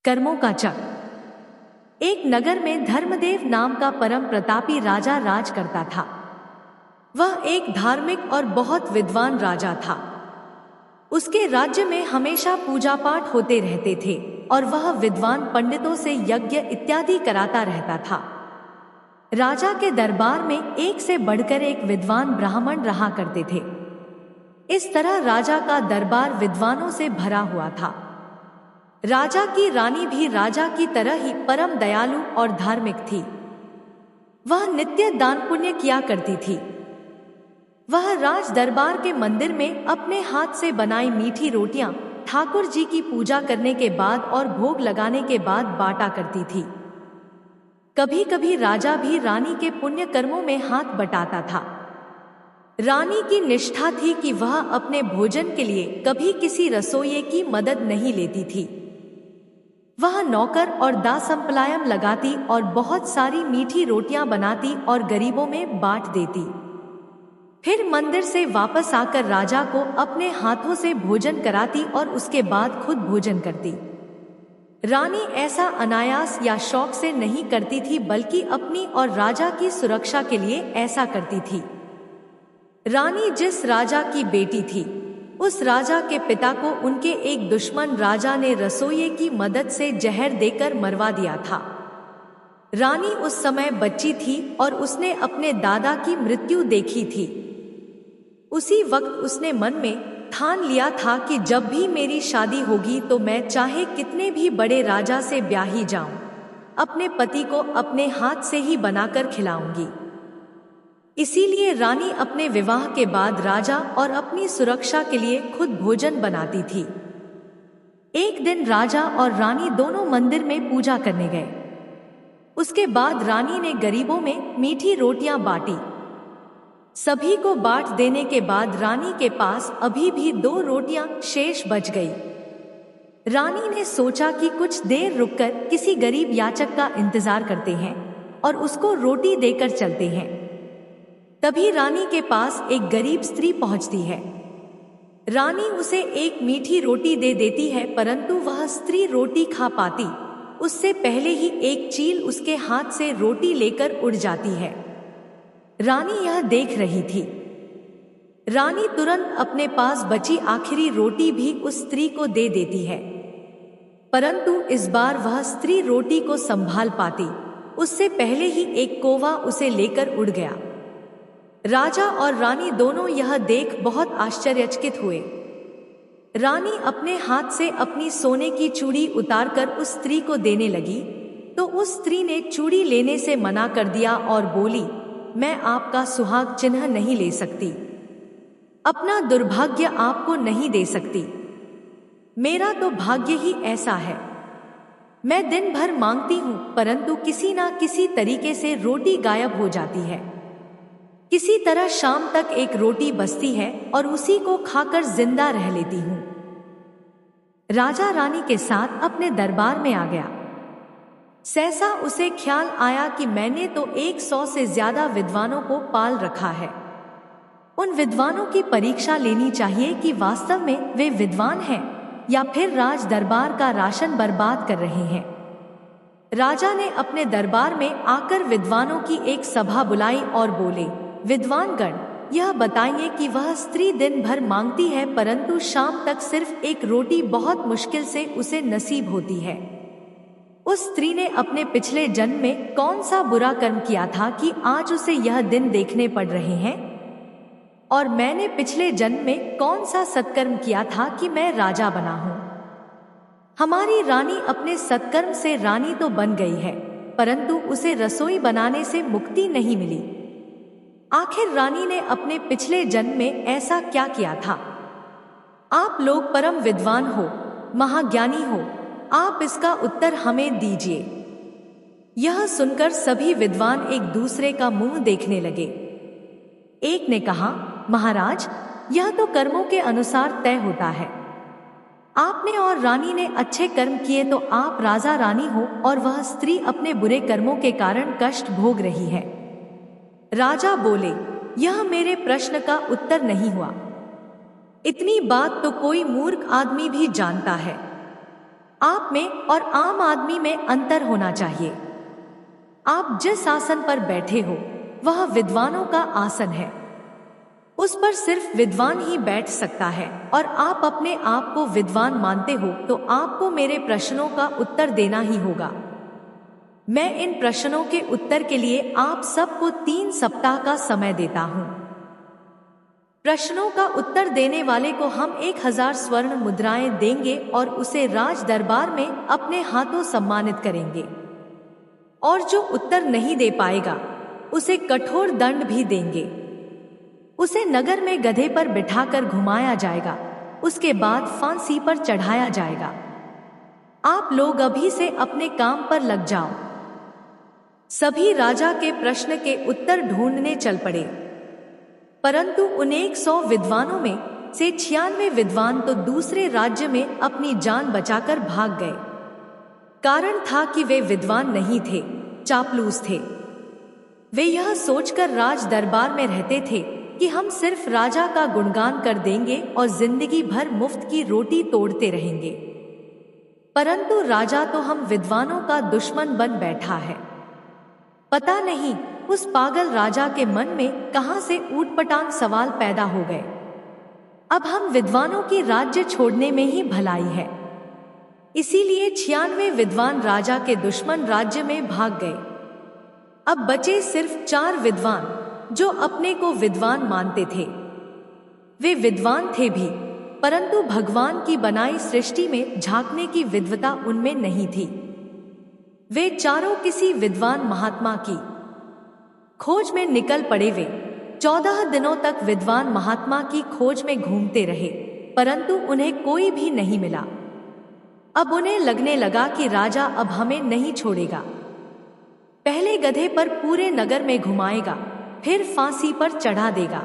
कर्मों का चक्र। एक नगर में धर्मदेव नाम का परम प्रतापी राजा राज करता था। वह एक धार्मिक और बहुत विद्वान राजा था। उसके राज्य में हमेशा पूजा पाठ होते रहते थे और वह विद्वान पंडितों से यज्ञ इत्यादि कराता रहता था। राजा के दरबार में एक से बढ़कर एक विद्वान ब्राह्मण रहा करते थे। इस तरह राजा का दरबार विद्वानों से भरा हुआ था। राजा की रानी भी राजा की तरह ही परम दयालु और धार्मिक थी। वह नित्य दान पुण्य किया करती थी। वह राज दरबार के मंदिर में अपने हाथ से बनाई मीठी रोटियां ठाकुर जी की पूजा करने के बाद और भोग लगाने के बाद बांटा करती थी। कभी कभी राजा भी रानी के पुण्य कर्मों में हाथ बटाता था। रानी की निष्ठा थी कि वह अपने भोजन के लिए कभी किसी रसोइये की मदद नहीं लेती थी। वह नौकर और दासंपलायम लगाती और बहुत सारी मीठी रोटियां बनाती और गरीबों में बांट देती। फिर मंदिर से वापस आकर राजा को अपने हाथों से भोजन कराती और उसके बाद खुद भोजन करती। रानी ऐसा अनायास या शौक से नहीं करती थी, बल्कि अपनी और राजा की सुरक्षा के लिए ऐसा करती थी। रानी जिस राजा की बेटी थी, उस राजा के पिता को उनके एक दुश्मन राजा ने रसोइये की मदद से जहर देकर मरवा दिया था। रानी उस समय बच्ची थी और उसने अपने दादा की मृत्यु देखी थी। उसी वक्त उसने मन में ठान लिया था कि जब भी मेरी शादी होगी तो मैं चाहे कितने भी बड़े राजा से ब्याही जाऊं, अपने पति को अपने हाथ से ही बनाकर खिलाऊंगी। इसीलिए रानी अपने विवाह के बाद राजा और अपनी सुरक्षा के लिए खुद भोजन बनाती थी। एक दिन राजा और रानी दोनों मंदिर में पूजा करने गए। उसके बाद रानी ने गरीबों में मीठी रोटियां बांटी। सभी को बांट देने के बाद रानी के पास अभी भी 2 रोटियां शेष बच गई। रानी ने सोचा कि कुछ देर रुककर किसी गरीब याचक का इंतजार करते हैं और उसको रोटी देकर चलते हैं। तभी रानी के पास एक गरीब स्त्री पहुंचती है। रानी उसे एक मीठी रोटी दे देती है, परंतु वह स्त्री रोटी खा पाती उससे पहले ही एक चील उसके हाथ से रोटी लेकर उड़ जाती है। रानी यह देख रही थी। रानी तुरंत अपने पास बची आखिरी रोटी भी उस स्त्री को दे देती है, परंतु इस बार वह स्त्री रोटी को संभाल पाती उससे पहले ही एक कौवा उसे लेकर उड़ गया। राजा और रानी दोनों यह देख बहुत आश्चर्यचकित हुए। रानी अपने हाथ से अपनी सोने की चूड़ी उतारकर उस स्त्री को देने लगी, तो उस स्त्री ने चूड़ी लेने से मना कर दिया और बोली, मैं आपका सुहाग चिन्ह नहीं ले सकती, अपना दुर्भाग्य आपको नहीं दे सकती। मेरा तो भाग्य ही ऐसा है। मैं दिन भर मांगती हूँ, परंतु किसी ना किसी तरीके से रोटी गायब हो जाती है। किसी तरह शाम तक एक रोटी बचती है और उसी को खाकर जिंदा रह लेती हूँ। राजा रानी के साथ अपने दरबार में आ गया। सहसा उसे ख्याल आया कि मैंने तो 100 से ज्यादा विद्वानों को पाल रखा है। उन विद्वानों की परीक्षा लेनी चाहिए कि वास्तव में वे विद्वान हैं या फिर राज दरबार का राशन बर्बाद कर रहे हैं। राजा ने अपने दरबार में आकर विद्वानों की एक सभा बुलाई और बोले, विद्वानगण, यह बताइए कि वह स्त्री दिन भर मांगती है, परंतु शाम तक सिर्फ एक रोटी बहुत मुश्किल से उसे नसीब होती है। उस स्त्री ने अपने पिछले जन्म में कौन सा बुरा कर्म किया था कि आज उसे यह दिन देखने पड़ रहे हैं? और मैंने पिछले जन्म में कौन सा सत्कर्म किया था कि मैं राजा बना हूँ? हमारी रानी अपने सत्कर्म से रानी तो बन गई है, परंतु उसे रसोई बनाने से मुक्ति नहीं मिली। आखिर रानी ने अपने पिछले जन्म में ऐसा क्या किया था? आप लोग परम विद्वान हो, महाज्ञानी हो, आप इसका उत्तर हमें दीजिए। यह सुनकर सभी विद्वान एक दूसरे का मुंह देखने लगे। एक ने कहा, महाराज, यह तो कर्मों के अनुसार तय होता है। आपने और रानी ने अच्छे कर्म किए तो आप राजा रानी हो और वह स्त्री अपने बुरे कर्मों के कारण कष्ट भोग रही है। राजा बोले, यह मेरे प्रश्न का उत्तर नहीं हुआ। इतनी बात तो कोई मूर्ख आदमी भी जानता है। आप में और आम आदमी में अंतर होना चाहिए। आप जिस आसन पर बैठे हो वह विद्वानों का आसन है। उस पर सिर्फ विद्वान ही बैठ सकता है और आप अपने आप को विद्वान मानते हो तो आपको मेरे प्रश्नों का उत्तर देना ही होगा। मैं इन प्रश्नों के उत्तर के लिए आप सबको 3 सप्ताह का समय देता हूँ। प्रश्नों का उत्तर देने वाले को हम 1000 स्वर्ण मुद्राएं देंगे और उसे राज दरबार में अपने हाथों सम्मानित करेंगे, और जो उत्तर नहीं दे पाएगा उसे कठोर दंड भी देंगे। उसे नगर में गधे पर बिठाकर घुमाया जाएगा, उसके बाद फांसी पर चढ़ाया जाएगा। आप लोग अभी से अपने काम पर लग जाओ। सभी राजा के प्रश्न के उत्तर ढूंढने चल पड़े, परंतु उन 100 विद्वानों में से 96 विद्वान तो दूसरे राज्य में अपनी जान बचाकर भाग गए। कारण था कि वे विद्वान नहीं थे, चापलूस थे। वे यह सोचकर राज दरबार में रहते थे कि हम सिर्फ राजा का गुणगान कर देंगे और जिंदगी भर मुफ्त की रोटी तोड़ते रहेंगे, परंतु राजा तो हम विद्वानों का दुश्मन बन बैठा है। पता नहीं उस पागल राजा के मन में कहां से ऊटपटांग सवाल पैदा हो गए। अब हम विद्वानों की राज्य छोड़ने में ही भलाई है, इसीलिए 96 विद्वान राजा के दुश्मन राज्य में भाग गए। अब बचे सिर्फ 4 विद्वान जो अपने को विद्वान मानते थे। वे विद्वान थे भी, परंतु भगवान की बनाई सृष्टि में झांकने की विद्वता उनमें नहीं थी। वे चारों किसी विद्वान महात्मा की खोज में निकल पड़े। वे 14 दिनों तक विद्वान महात्मा की खोज में घूमते रहे, परंतु उन्हें कोई भी नहीं मिला। अब उन्हें लगने लगा कि राजा अब हमें नहीं छोड़ेगा। पहले गधे पर पूरे नगर में घुमाएगा, फिर फांसी पर चढ़ा देगा।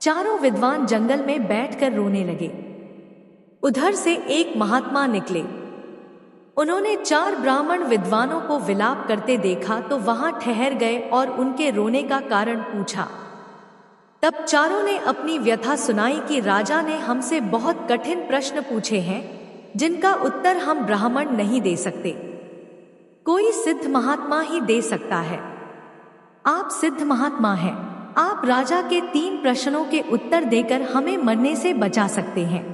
चारों विद्वान जंगल में बैठकर रोने लगे। उधर से एक महात्मा निकले। उन्होंने 4 ब्राह्मण विद्वानों को विलाप करते देखा तो वहां ठहर गए और उनके रोने का कारण पूछा। तब चारों ने अपनी व्यथा सुनाई कि राजा ने हमसे बहुत कठिन प्रश्न पूछे हैं जिनका उत्तर हम ब्राह्मण नहीं दे सकते। कोई सिद्ध महात्मा ही दे सकता है। आप सिद्ध महात्मा हैं, आप राजा के 3 प्रश्नों के उत्तर देकर हमें मरने से बचा सकते हैं।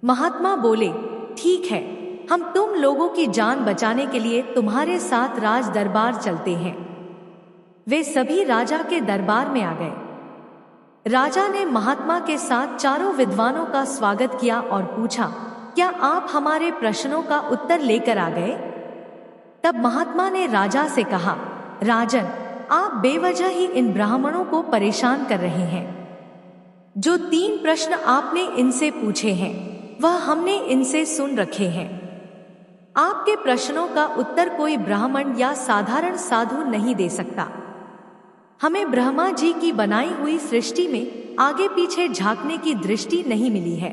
महात्मा बोले, ठीक है, हम तुम लोगों की जान बचाने के लिए तुम्हारे साथ राज दरबार चलते हैं। वे सभी राजा के दरबार में आ गए। राजा ने महात्मा के साथ चारों विद्वानों का स्वागत किया और पूछा, क्या आप हमारे प्रश्नों का उत्तर लेकर आ गए? तब महात्मा ने राजा से कहा, राजन, आप बेवजह ही इन ब्राह्मणों को परेशान कर रहे हैं। जो 3 प्रश्न आपने इनसे पूछे हैं वह हमने इनसे सुन रखे हैं। आपके प्रश्नों का उत्तर कोई ब्राह्मण या साधारण साधु नहीं दे सकता। हमें ब्रह्मा जी की बनाई हुई सृष्टि में आगे पीछे झांकने की दृष्टि नहीं मिली है,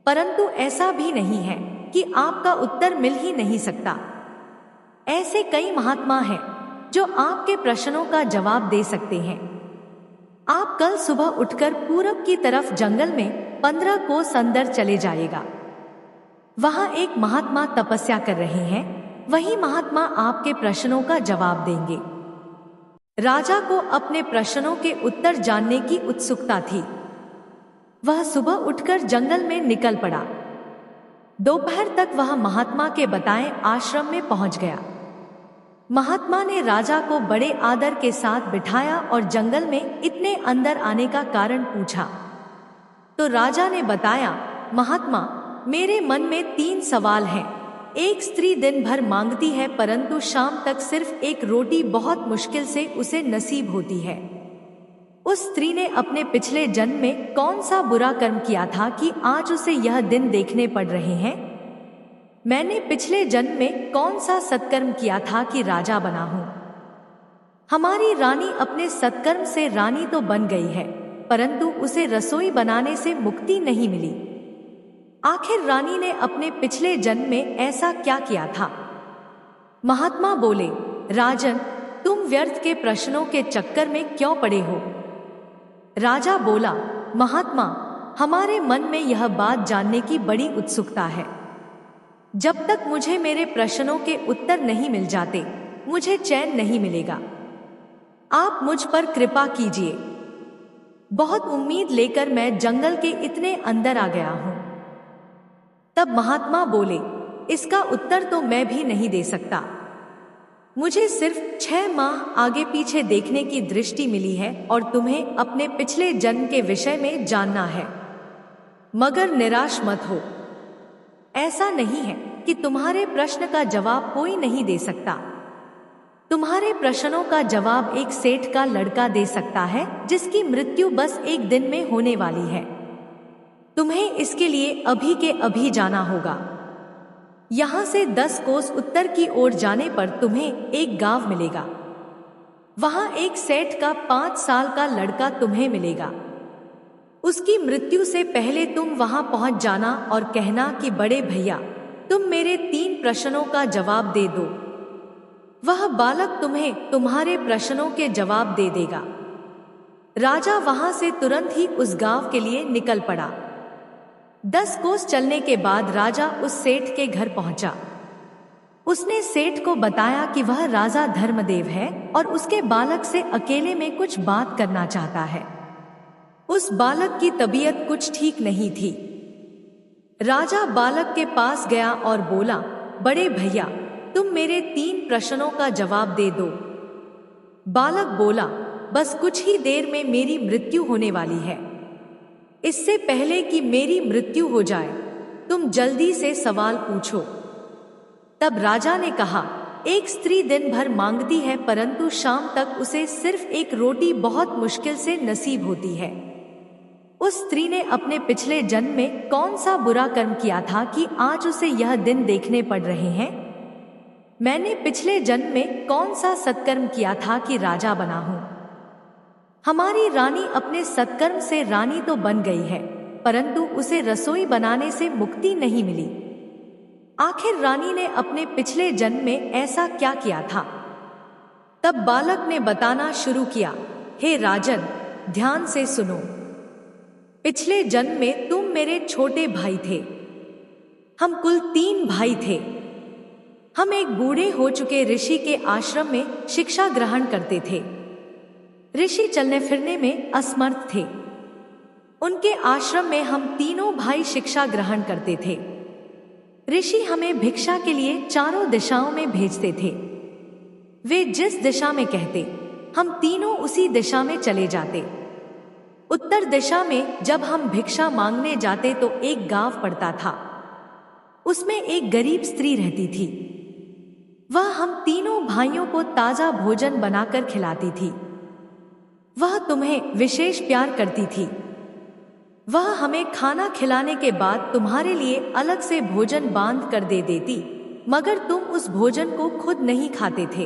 परंतु ऐसा भी नहीं है कि आपका उत्तर मिल ही नहीं सकता। ऐसे कई महात्मा हैं जो आपके प्रश्नों का जवाब दे सकते हैं। आप कल सुबह उठकर पूरब की तरफ जंगल में 15 कोस अंदर चले जाइएगा। वहां एक महात्मा तपस्या कर रहे हैं, वही महात्मा आपके प्रश्नों का जवाब देंगे। राजा को अपने प्रश्नों के उत्तर जानने की उत्सुकता थी। वह सुबह उठकर जंगल में निकल पड़ा। दोपहर तक वह महात्मा के बताए आश्रम में पहुंच गया। महात्मा ने राजा को बड़े आदर के साथ बिठाया और जंगल में इतने अंदर आने का कारण पूछा। तो राजा ने बताया, महात्मा, मेरे मन में 3 सवाल हैं। एक स्त्री दिन भर मांगती है, परंतु शाम तक सिर्फ एक रोटी बहुत मुश्किल से उसे नसीब होती है। उस स्त्री ने अपने पिछले जन्म में कौन सा बुरा कर्म किया था कि आज उसे यह दिन देखने पड़ रहे हैं? मैंने पिछले जन्म में कौन सा सत्कर्म किया था कि राजा बना हूं? हमारी रानी अपने सत्कर्म से रानी तो बन गई है, परंतु उसे रसोई बनाने से मुक्ति नहीं मिली। आखिर रानी ने अपने पिछले जन्म में ऐसा क्या किया था? महात्मा बोले, राजन, तुम व्यर्थ के प्रश्नों के चक्कर में क्यों पड़े हो? राजा बोला, महात्मा, हमारे मन में यह बात जानने की बड़ी उत्सुकता है। जब तक मुझे मेरे प्रश्नों के उत्तर नहीं मिल जाते, मुझे चैन नहीं मिलेगा। आप मुझ पर कृपा कीजिए। बहुत उम्मीद लेकर मैं जंगल के इतने अंदर आ गया हूं। तब महात्मा बोले, इसका उत्तर तो मैं भी नहीं दे सकता। मुझे सिर्फ 6 माह आगे पीछे देखने की दृष्टि मिली है और तुम्हें अपने पिछले जन्म के विषय में जानना है। मगर निराश मत हो। ऐसा नहीं है कि तुम्हारे प्रश्न का जवाब कोई नहीं दे सकता। तुम्हारे प्रश्नों का जवाब एक सेठ का लड़का दे सकता है, जिसकी मृत्यु बस एक दिन में होने वाली है। तुम्हें इसके लिए अभी के अभी जाना होगा। यहाँ से 10 कोस उत्तर की ओर जाने पर तुम्हें एक गांव मिलेगा। वहां एक सेठ का 5 साल का लड़का तुम्हें मिलेगा। उसकी मृत्यु से पहले तुम वहां पहुंच जाना और कहना कि बड़े भैया, तुम मेरे 3 प्रश्नों का जवाब दे दो। वह बालक तुम्हें तुम्हारे प्रश्नों के जवाब दे देगा। राजा वहां से तुरंत ही उस गांव के लिए निकल पड़ा। 10 कोस चलने के बाद राजा उस सेठ के घर पहुंचा। उसने सेठ को बताया कि वह राजा धर्मदेव है और उसके बालक से अकेले में कुछ बात करना चाहता है। उस बालक की तबीयत कुछ ठीक नहीं थी। राजा बालक के पास गया और बोला, बड़े भैया, तुम मेरे 3 प्रश्नों का जवाब दे दो। बालक बोला, बस कुछ ही देर में मेरी मृत्यु होने वाली है। इससे पहले कि मेरी मृत्यु हो जाए, तुम जल्दी से सवाल पूछो। तब राजा ने कहा, एक स्त्री दिन भर मांगती है परंतु शाम तक उसे सिर्फ एक रोटी बहुत मुश्किल से नसीब होती है। उस स्त्री ने अपने पिछले जन्म में कौन सा बुरा कर्म किया था कि आज उसे यह दिन देखने पड़ रहे हैं? मैंने पिछले जन्म में कौन सा सत्कर्म किया था कि राजा बना हूं? हमारी रानी अपने सत्कर्म से रानी तो बन गई है, परंतु उसे रसोई बनाने से मुक्ति नहीं मिली। आखिर रानी ने अपने पिछले जन्म में ऐसा क्या किया था? तब बालक ने बताना शुरू किया, हे राजन, ध्यान से सुनो। पिछले जन्म में तुम मेरे छोटे भाई थे। हम कुल 3 भाई थे। हम एक बूढ़े हो चुके ऋषि के आश्रम में शिक्षा ग्रहण करते थे। ऋषि चलने फिरने में असमर्थ थे। उनके आश्रम में हम तीनों भाई शिक्षा ग्रहण करते थे। ऋषि हमें भिक्षा के लिए चारों दिशाओं में भेजते थे। वे जिस दिशा में कहते, हम तीनों उसी दिशा में चले जाते। उत्तर दिशा में जब हम भिक्षा मांगने जाते तो एक गांव पड़ता था। उसमें एक गरीब स्त्री रहती थी। वह हम तीनों भाइयों को ताजा भोजन बनाकर खिलाती थी। वह तुम्हें विशेष प्यार करती थी। वह हमें खाना खिलाने के बाद तुम्हारे लिए अलग से भोजन बांध कर दे देती, मगर तुम उस भोजन को खुद नहीं खाते थे।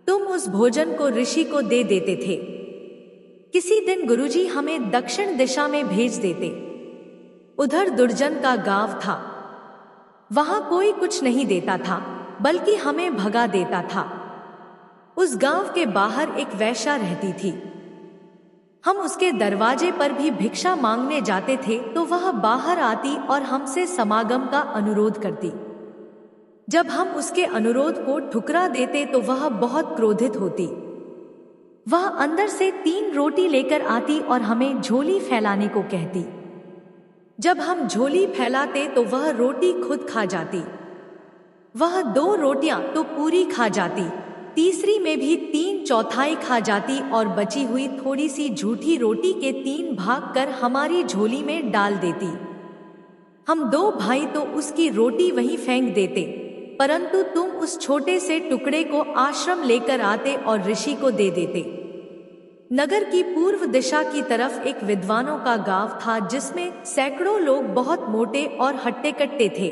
तुम उस भोजन को ऋषि को दे देते थे। किसी दिन गुरुजी हमें दक्षिण दिशा में भेज देते। उधर दुर्जन का गांव था। वहां कोई कुछ नहीं देता था, बल्कि हमें भगा देता था। उस गांव के बाहर एक वैश्या रहती थी। हम उसके दरवाजे पर भी भिक्षा मांगने जाते थे तो वह बाहर आती और हमसे समागम का अनुरोध करती। जब हम उसके अनुरोध को ठुकरा देते तो वह बहुत क्रोधित होती। वह अंदर से 3 रोटी लेकर आती और हमें झोली फैलाने को कहती। जब हम झोली फैलाते तो वह रोटी खुद खा जाती। वह 2 रोटियां तो पूरी खा जाती, तीसरी में भी 3/4 खा जाती और बची हुई थोड़ी सी झूठी रोटी के 3 भाग कर हमारी झोली में डाल देती। हम 2 भाई तो उसकी रोटी वहीं फेंक देते, परंतु तुम उस छोटे से टुकड़े को आश्रम लेकर आते और ऋषि को दे देते। नगर की पूर्व दिशा की तरफ एक विद्वानों का गांव था, जिसमें सैकड़ों लोग बहुत मोटे और हट्टे-कट्टे थे।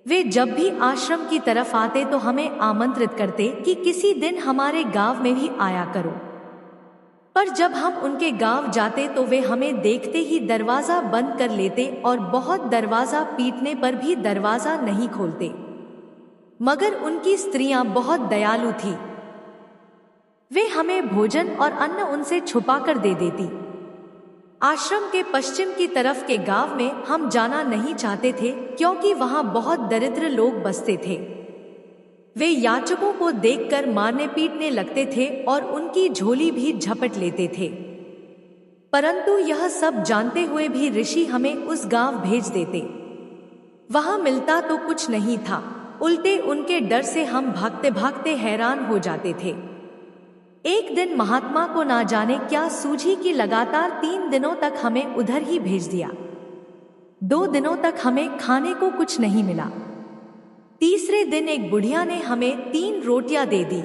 वे जब भी आश्रम की तरफ आते तो हमें आमंत्रित करते कि किसी दिन हमारे गांव में भी आया करो। पर जब हम उनके गांव जाते तो वे हमें देखते ही दरवाजा बंद कर लेते और बहुत दरवाजा पीटने पर भी दरवाजा नहीं खोलते। मगर उनकी स्त्रियां बहुत दयालु थीं। वे हमें भोजन और अन्न उनसे छुपा कर दे देती। आश्रम के पश्चिम की तरफ के गांव में हम जाना नहीं चाहते थे, क्योंकि वहां बहुत दरिद्र लोग बसते थे। वे याचकों को देखकर मारने पीटने लगते थे और उनकी झोली भी झपट लेते थे। परंतु यह सब जानते हुए भी ऋषि हमें उस गांव भेज देते। वहां मिलता तो कुछ नहीं था, उल्टे उनके डर से हम भागते भागते हैरान हो जाते थे। एक दिन महात्मा को ना जाने क्या सूझी कि लगातार 3 दिनों तक हमें उधर ही भेज दिया। 2 दिनों तक हमें खाने को कुछ नहीं मिला। तीसरे दिन एक बुढ़िया ने हमें 3 रोटियां दे दी।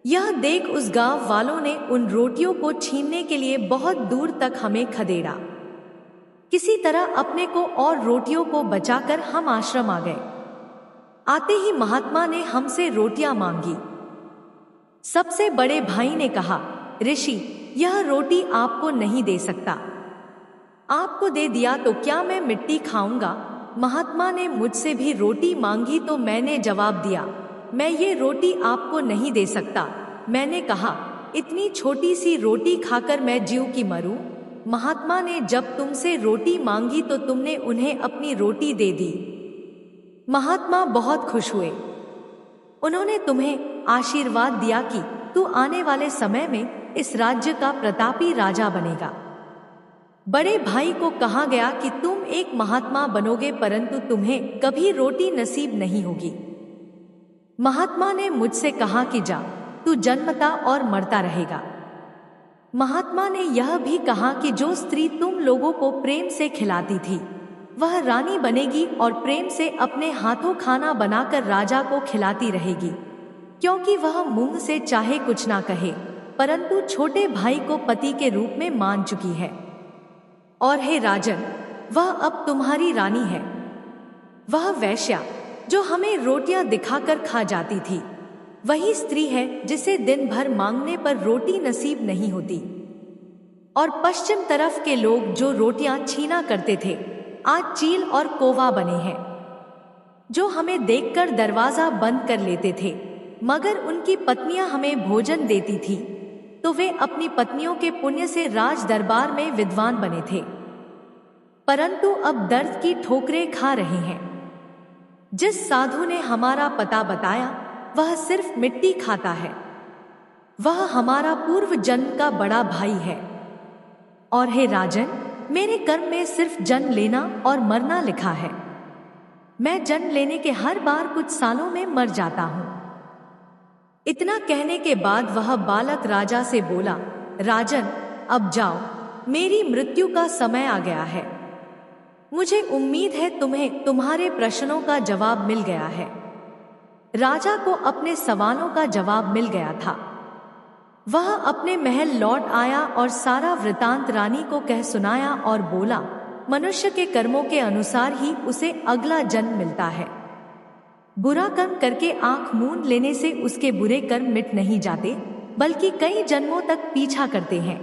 यह देख उस गांव वालों ने उन रोटियों को छीनने के लिए बहुत दूर तक हमें खदेड़ा। किसी तरह अपने को और रोटियों को बचाकर हम आश्रम आ गए। आते ही महात्मा ने हमसे रोटियां मांगी। सबसे बड़े भाई ने कहा, ऋषि, यह रोटी आपको नहीं दे सकता। आपको दे दिया तो क्या मैं मिट्टी खाऊंगा? महात्मा ने मुझसे भी रोटी मांगी तो मैंने जवाब दिया, मैं ये रोटी आपको नहीं दे सकता। मैंने कहा, इतनी छोटी सी रोटी खाकर मैं जीव की मरूं? महात्मा ने जब तुमसे रोटी मांगी तो तुमने उन्हें अपनी रोटी दे दी। महात्मा बहुत खुश हुए। उन्होंने तुम्हें आशीर्वाद दिया कि तू आने वाले समय में इस राज्य का प्रतापी राजा बनेगा। बड़े भाई को कहा गया कि तुम एक महात्मा बनोगे, परंतु तुम्हें कभी रोटी नसीब नहीं होगी। महात्मा ने मुझसे कहा कि जा, तू जन्मता और मरता रहेगा। महात्मा ने यह भी कहा कि जो स्त्री तुम लोगों को प्रेम से खिलाती थी वह रानी बनेगी और प्रेम से अपने हाथों खाना बनाकर राजा को खिलाती रहेगी, क्योंकि वह मुंह से चाहे कुछ ना कहे, परंतु छोटे भाई को पति के रूप में मान चुकी है। और हे राजन, वह अब तुम्हारी रानी है। वह वैश्या जो हमें रोटियां दिखाकर खा जाती थी, वही स्त्री है जिसे दिन भर मांगने पर रोटी नसीब नहीं होती। और पश्चिम तरफ के लोग जो रोटियां छीना करते थे, आज चील और कोवा बने हैं। जो हमें देखकर दरवाजा बंद कर लेते थे, मगर उनकी पत्नियां हमें भोजन देती थी, तो वे अपनी पत्नियों के पुण्य से राज दरबार में विद्वान बने थे, परंतु अब दर्द की ठोकरें खा रहे हैं। जिस साधु ने हमारा पता बताया वह सिर्फ मिट्टी खाता है। वह हमारा पूर्व जन्म का बड़ा भाई है। और हे राजन, मेरे कर्म में सिर्फ जन्म लेना और मरना लिखा है। मैं जन्म लेने के हर बार कुछ सालों में मर जाता हूं। इतना कहने के बाद वह बालक राजा से बोला, राजन, अब जाओ, मेरी मृत्यु का समय आ गया है। मुझे उम्मीद है तुम्हें तुम्हारे प्रश्नों का जवाब मिल गया है। राजा को अपने सवालों का जवाब मिल गया था। वह अपने महल लौट आया और सारा वृतांत रानी को कह सुनाया और बोला, मनुष्य के कर्मों के अनुसार ही उसे अगला जन्म मिलता है। बुरा कर्म करके आंख मूंद लेने से उसके बुरे कर्म मिट नहीं जाते, बल्कि कई जन्मों तक पीछा करते हैं।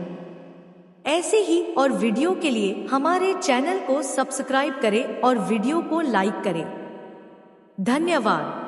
ऐसे ही और वीडियो के लिए हमारे चैनल को सब्सक्राइब करें और वीडियो को लाइक करें। धन्यवाद।